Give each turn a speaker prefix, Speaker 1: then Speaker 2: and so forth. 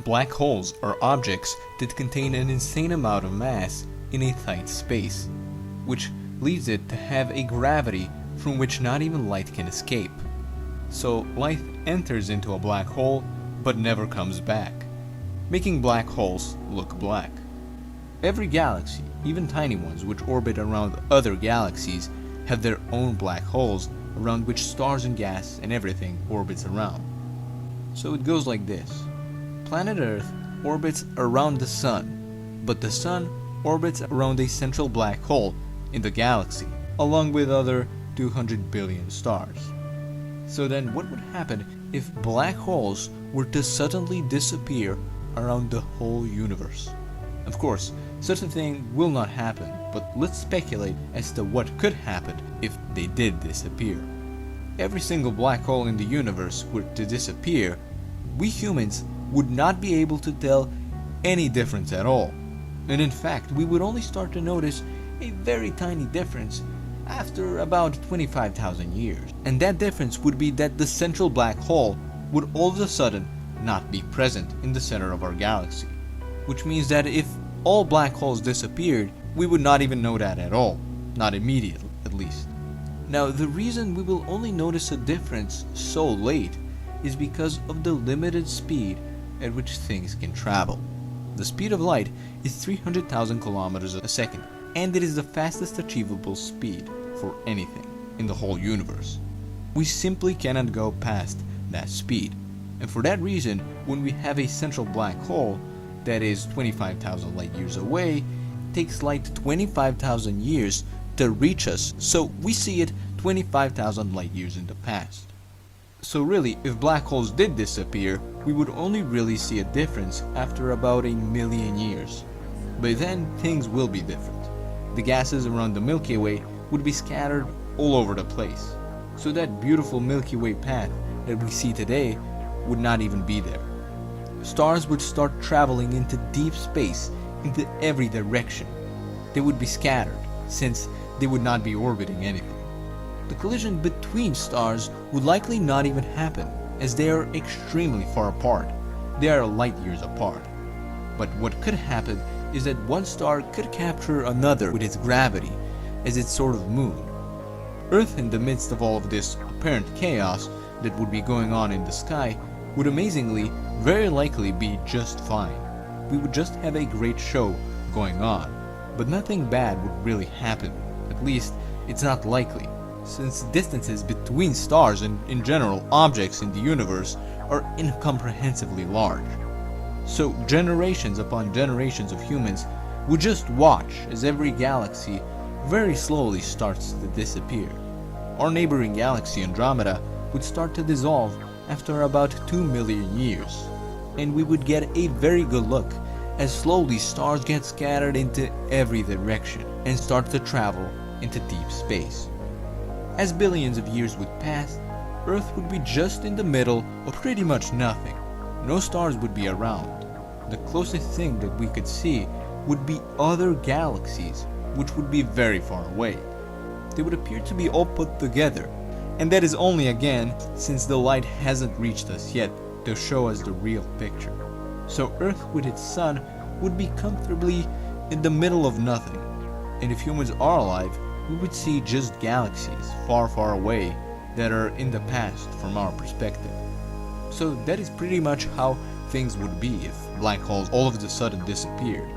Speaker 1: Black holes are objects that contain an insane amount of mass in a tight space, which leads it to have a gravity from which not even light can escape. So light enters into a black hole but never comes back, making black holes look black. Every galaxy, even tiny ones which orbit around other galaxies, have their own black holes around which stars and gas and everything orbits around. So it goes like this. Planet Earth orbits around the Sun, but the Sun orbits around a central black hole in the galaxy, along with other 200 billion stars. So then what would happen if black holes were to suddenly disappear around the whole universe? Of course, such a thing will not happen, but let's speculate as to what could happen if they did disappear. Every single black hole in the universe were to disappear, we humans would not be able to tell any difference at all. And in fact, we would only start to notice a very tiny difference after about 25,000 years. And that difference would be that the central black hole would all of a sudden not be present in the center of our galaxy. Which means that if all black holes disappeared, we would not even know that at all. Not immediately, at least. Now, the reason we will only notice a difference so late is because of the limited speed at which things can travel. The speed of light is 300,000 kilometers a second, and it is the fastest achievable speed for anything in the whole universe. We simply cannot go past that speed, and for that reason, when we have a central black hole that is 25,000 light years away, it takes light 25,000 years to reach us, so we see it 25,000 light years in the past. So really, if black holes did disappear, we would only really see a difference after about 1,000,000 years. By then, things will be different. The gases around the Milky Way would be scattered all over the place. So that beautiful Milky Way path that we see today would not even be there. Stars would start traveling into deep space, into every direction. They would be scattered, since they would not be orbiting anything. The collision between stars would likely not even happen, as they are extremely far apart. They are light years apart. But what could happen is that one star could capture another with its gravity as its sort of moon. Earth, in the midst of all of this apparent chaos that would be going on in the sky, would amazingly, very likely be just fine. We would just have a great show going on, but nothing bad would really happen. At least, it's not likely, since distances between stars and, in general, objects in the universe are incomprehensibly large. So generations upon generations of humans would just watch as every galaxy very slowly starts to disappear. Our neighboring galaxy Andromeda would start to dissolve after about 2 million years, and we would get a very good look as slowly stars get scattered into every direction and start to travel into deep space. As billions of years would pass, Earth would be just in the middle of pretty much nothing. No stars would be around. The closest thing that we could see would be other galaxies, which would be very far away. They would appear to be all put together, and that is only again since the light hasn't reached us yet to show us the real picture. So Earth with its sun would be comfortably in the middle of nothing, and if humans are alive, we would see just galaxies far, far away that are in the past from our perspective. So that is pretty much how things would be if black holes all of a sudden disappeared.